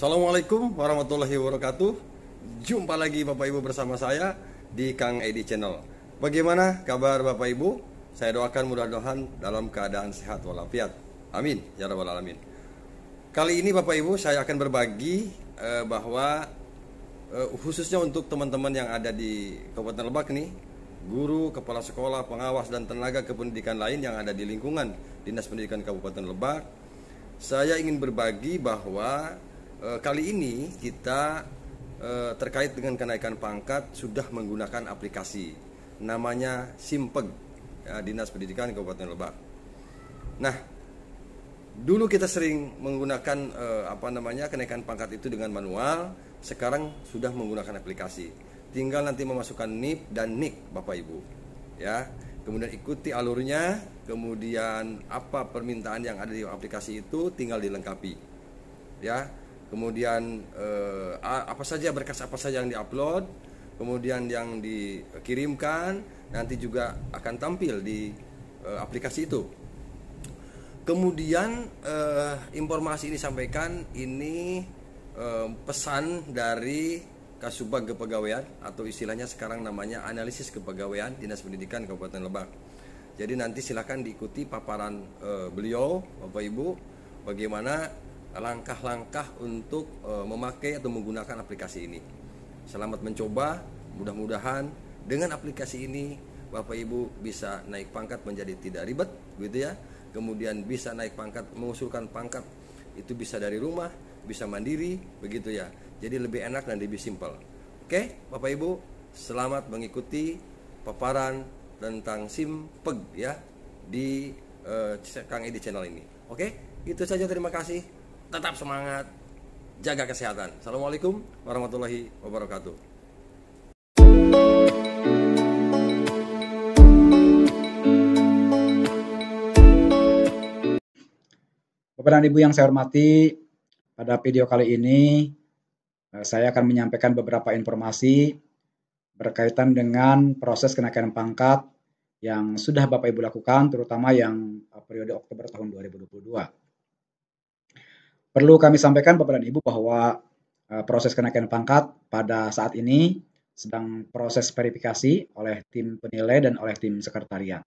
Assalamualaikum warahmatullahi wabarakatuh. Jumpa lagi Bapak Ibu bersama saya di Kang Edi Channel. Bagaimana kabar Bapak Ibu? Saya doakan mudah-mudahan dalam keadaan sehat walafiat. Amin ya rabbal alamin. Kali ini Bapak Ibu saya akan berbagi bahwa khususnya untuk teman-teman yang ada di Kabupaten Lebak nih, guru, kepala sekolah, pengawas dan tenaga kependidikan lain yang ada di lingkungan Dinas Pendidikan Kabupaten Lebak. Saya ingin berbagi bahwa kali ini kita terkait dengan kenaikan pangkat sudah menggunakan aplikasi namanya Simpeg ya, Dinas Pendidikan Kabupaten Lebak. Nah, dulu kita sering menggunakan kenaikan pangkat itu dengan manual, sekarang sudah menggunakan aplikasi. Tinggal nanti memasukkan NIP dan NIK Bapak Ibu. Ya. Kemudian ikuti alurnya, kemudian apa permintaan yang ada di aplikasi itu tinggal dilengkapi. Ya. Kemudian apa saja berkas apa saja yang diupload, kemudian yang dikirimkan nanti juga akan tampil di aplikasi itu. Kemudian informasi ini disampaikan ini pesan dari Kasubag Kepegawaian atau istilahnya sekarang namanya analisis kepegawaian Dinas Pendidikan Kabupaten Lebak. Jadi nanti silakan diikuti paparan beliau Bapak Ibu bagaimana langkah-langkah untuk memakai atau menggunakan aplikasi ini. Selamat mencoba, mudah-mudahan dengan aplikasi ini Bapak Ibu bisa naik pangkat menjadi tidak ribet gitu ya. Kemudian bisa naik pangkat, mengusulkan pangkat itu bisa dari rumah, bisa mandiri begitu ya. Jadi lebih enak dan lebih simpel. Oke, Bapak Ibu, selamat mengikuti paparan tentang Simpeg ya di Kang Edi Channel ini. Oke, itu saja, terima kasih. Tetap semangat, jaga kesehatan. Assalamualaikum warahmatullahi wabarakatuh. Bapak dan Ibu yang saya hormati, pada video kali ini saya akan menyampaikan beberapa informasi berkaitan dengan proses kenaikan pangkat yang sudah Bapak Ibu lakukan, terutama yang periode Oktober tahun 2022. Perlu kami sampaikan Bapak dan Ibu bahwa proses kenaikan pangkat pada saat ini sedang proses verifikasi oleh tim penilai dan oleh tim sekretariat.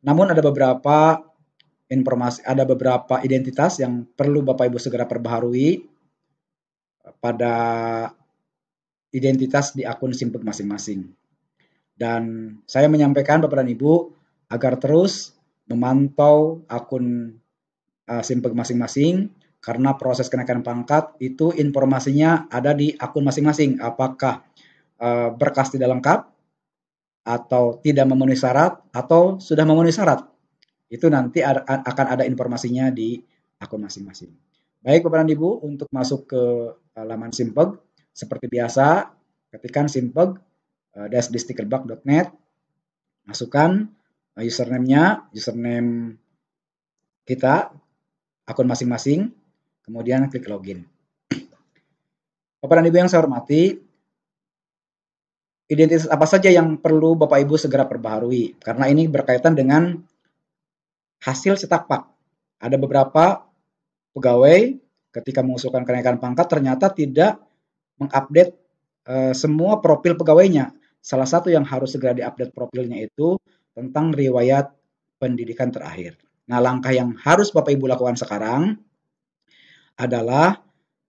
Namun ada beberapa informasi, ada beberapa identitas yang perlu Bapak Ibu segera perbaharui pada identitas di akun Simpeg masing-masing. Dan saya menyampaikan Bapak dan Ibu agar terus memantau akun Simpeg masing-masing karena proses kenaikan pangkat itu informasinya ada di akun masing-masing. Apakah berkas tidak lengkap atau tidak memenuhi syarat atau sudah memenuhi syarat. Itu nanti akan ada informasinya di akun masing-masing. Baik Bapak dan Ibu, untuk masuk ke laman Simpeg, seperti biasa, ketikkan simpeg-distiklerbak.net, masukkan username-nya, username kita, akun masing-masing, kemudian klik login. Bapak dan Ibu yang saya hormati, identitas apa saja yang perlu Bapak Ibu segera perbaharui, karena ini berkaitan dengan hasil cetak pak. Ada beberapa pegawai ketika mengusulkan kenaikan pangkat ternyata tidak mengupdate semua profil pegawainya. Salah satu yang harus segera diupdate profilnya itu tentang riwayat pendidikan terakhir. Nah, langkah yang harus Bapak Ibu lakukan sekarang adalah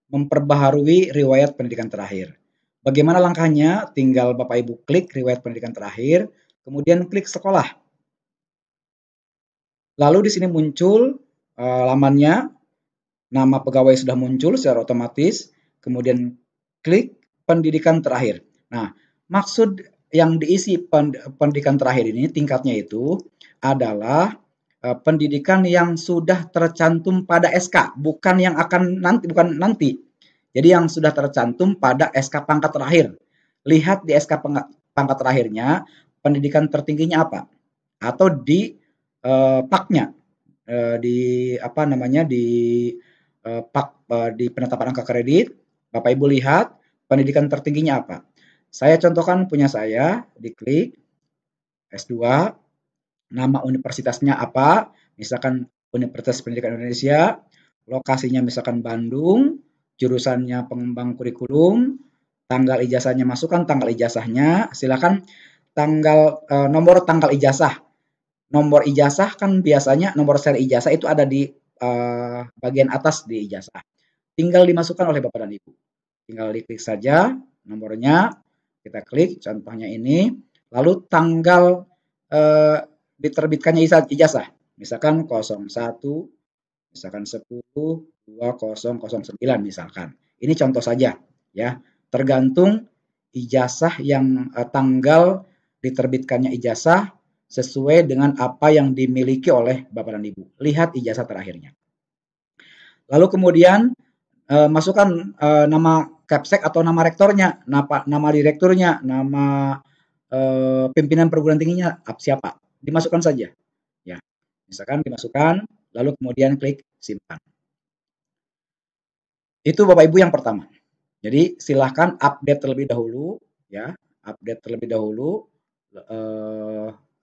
memperbaharui riwayat pendidikan terakhir. Bagaimana langkahnya? Tinggal Bapak Ibu klik riwayat pendidikan terakhir, kemudian klik sekolah. Lalu di sini muncul lamannya, nama pegawai sudah muncul secara otomatis, kemudian klik pendidikan terakhir. Nah, maksud yang diisi pendidikan terakhir ini tingkatnya itu adalah pendidikan yang sudah tercantum pada SK, bukan yang akan nanti. Jadi yang sudah tercantum pada SK pangkat terakhir. Lihat di SK pangkat terakhirnya, pendidikan tertingginya apa? Atau di PAK-nya, di penetapan angka kredit, Bapak Ibu lihat pendidikan tertingginya apa. Saya contohkan punya saya, diklik S2, nama universitasnya apa, misalkan Universitas Pendidikan Indonesia, lokasinya misalkan Bandung, jurusannya pengembang kurikulum, tanggal ijazahnya masukkan tanggal ijazahnya, silakan nomor tanggal ijazah. Nomor ijazah kan biasanya nomor seri ijazah itu ada di bagian atas di ijazah. Tinggal dimasukkan oleh Bapak dan Ibu. Tinggal diklik saja nomornya, kita klik contohnya ini, lalu tanggal diterbitkannya ijazah, misalkan 01, misalkan 10/2009 misalkan. Ini contoh saja ya. Tergantung ijazah yang tanggal diterbitkannya ijazah sesuai dengan apa yang dimiliki oleh Bapak dan Ibu. Lihat ijazah terakhirnya. Lalu kemudian masukkan nama Kapsek atau nama rektornya, nama direkturnya, nama pimpinan perguruan tingginya siapa. Dimasukkan saja. Ya. Misalkan dimasukkan, lalu kemudian klik simpan. Itu Bapak Ibu yang pertama. Jadi silahkan update terlebih dahulu, ya, update terlebih dahulu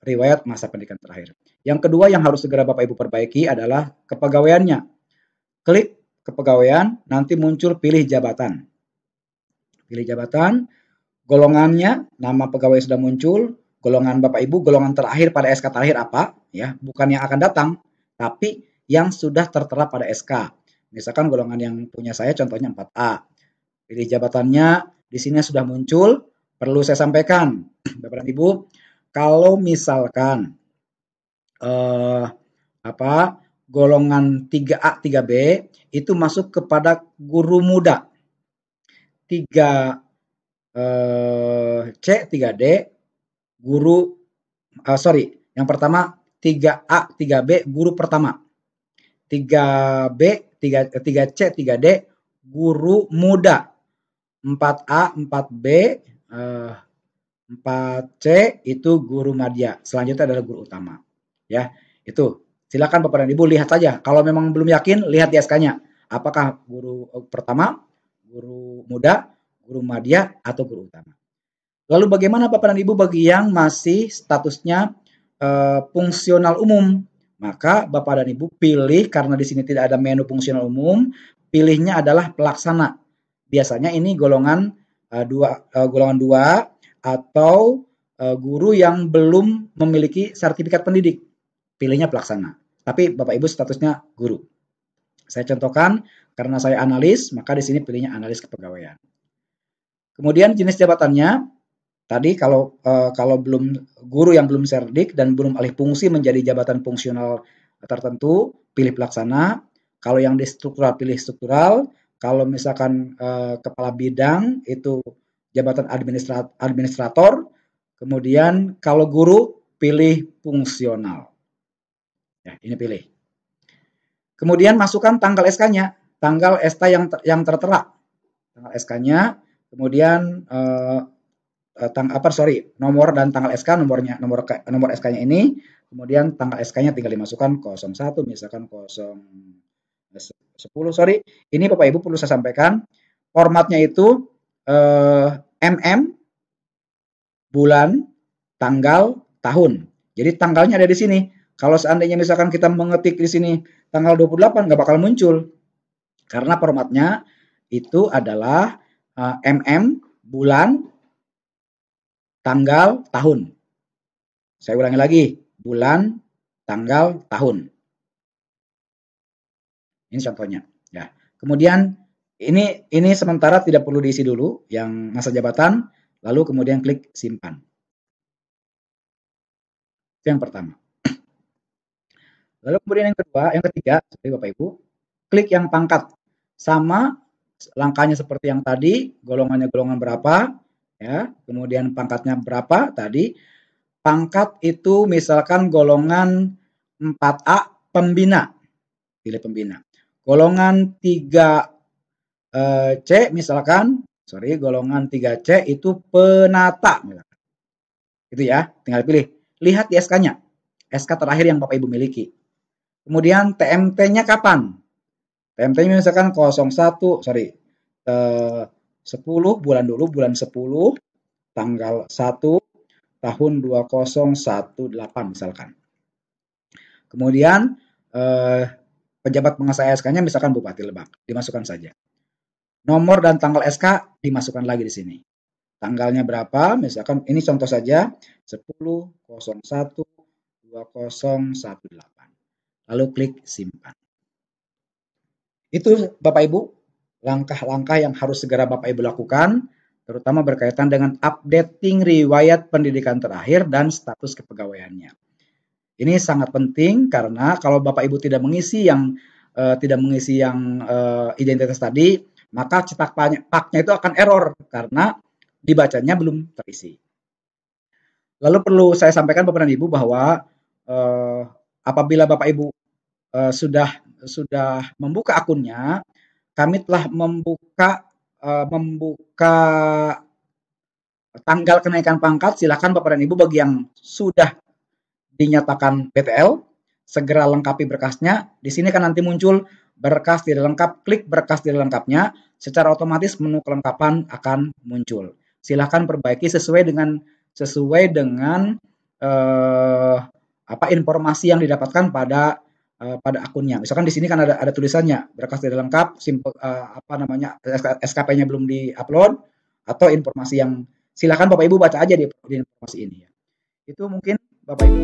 riwayat masa pendidikan terakhir. Yang kedua yang harus segera Bapak Ibu perbaiki adalah kepegawaiannya. Klik kepegawaian, nanti muncul pilih jabatan. Pilih jabatan, golongannya, nama pegawai sudah muncul, golongan Bapak Ibu, golongan terakhir pada SK terakhir apa, ya, bukan yang akan datang, tapi yang sudah tertera pada SK. Misalkan golongan yang punya saya contohnya 4A. Pilih jabatannya, di sini sudah muncul, perlu saya sampaikan, Bapak dan Ibu, kalau misalkan golongan 3A, 3B itu masuk kepada guru muda. 3C, 3D guru yang pertama 3A, 3B guru pertama. 3B, 3C, 3D guru muda. 4A, 4B, 4C itu guru madya. Selanjutnya adalah guru utama. Ya, itu. Silakan Bapak dan Ibu lihat saja. Kalau memang belum yakin, lihat di SK-nya. Apakah guru pertama, guru muda, guru madya, atau guru utama. Lalu bagaimana Bapak dan Ibu bagi yang masih statusnya fungsional umum? Maka Bapak dan Ibu pilih, karena di sini tidak ada menu fungsional umum, pilihnya adalah pelaksana. Biasanya ini golongan 2 atau guru yang belum memiliki sertifikat pendidik. Pilihnya pelaksana. Tapi Bapak Ibu statusnya guru. Saya contohkan karena saya analis, maka di sini pilihnya analis kepegawaian. Kemudian jenis jabatannya tadi kalau belum guru yang belum serdik dan belum alih fungsi menjadi jabatan fungsional tertentu, pilih pelaksana. Kalau yang di struktural pilih struktural. Kalau misalkan kepala bidang itu jabatan administrator. Kemudian kalau guru pilih fungsional. Ya, ini pilih. Kemudian masukkan tanggal SK-nya, tanggal SK yang tertera. Tanggal SK-nya, kemudian nomor dan tanggal SK, nomor SK-nya ini, kemudian tanggal SK-nya tinggal dimasukkan 01, misalkan 10. Ini Bapak Ibu perlu saya sampaikan, formatnya itu MM, bulan, tanggal, tahun. Jadi tanggalnya ada di sini. Kalau seandainya misalkan kita mengetik di sini tanggal 28 nggak bakal muncul. Karena formatnya itu adalah MM, bulan, tanggal, tahun. Saya ulangi lagi, bulan, tanggal, tahun. Ini contohnya. Ya. Kemudian ini sementara tidak perlu diisi dulu yang masa jabatan, lalu kemudian klik simpan. Itu yang pertama. Lalu kemudian yang ketiga, Bapak Ibu, klik yang pangkat. Sama langkahnya seperti yang tadi, golongannya golongan berapa, ya. Kemudian pangkatnya berapa tadi. Pangkat itu misalkan golongan 4A pembina. Pilih pembina. Golongan 3C misalkan, golongan 3C itu penata. Itu ya, tinggal pilih. Lihat di SK-nya. SK terakhir yang Bapak Ibu miliki. Kemudian TMT-nya kapan? TMT-nya misalkan 10 bulan 10 tanggal 1 tahun 2018 misalkan. Kemudian pejabat pengasah SK-nya misalkan Bupati Lebak, dimasukkan saja. Nomor dan tanggal SK dimasukkan lagi di sini. Tanggalnya berapa? Misalkan ini contoh saja 10/01/2018. Lalu klik simpan. Itu Bapak Ibu, langkah-langkah yang harus segera Bapak Ibu lakukan, terutama berkaitan dengan updating riwayat pendidikan terakhir dan status kepegawaiannya. Ini sangat penting karena kalau Bapak Ibu tidak mengisi yang identitas tadi, maka cetak paknya itu akan error karena dibacanya belum terisi. Lalu perlu saya sampaikan Bapak dan Ibu bahwa apabila Bapak Ibu sudah membuka akunnya, kami telah membuka tanggal kenaikan pangkat. Silakan Bapak dan Ibu bagi yang sudah dinyatakan BTL, segera lengkapi berkasnya. Di sini kan nanti muncul berkas tidak lengkap, klik berkas tidak lengkapnya, secara otomatis menu kelengkapan akan muncul. Silakan perbaiki sesuai dengan informasi yang didapatkan pada akunnya. Misalkan di sini kan ada tulisannya berkas tidak lengkap, SKP-nya belum diupload atau informasi yang silakan Bapak Ibu baca aja di informasi ini ya. Itu mungkin Bapak Ibu.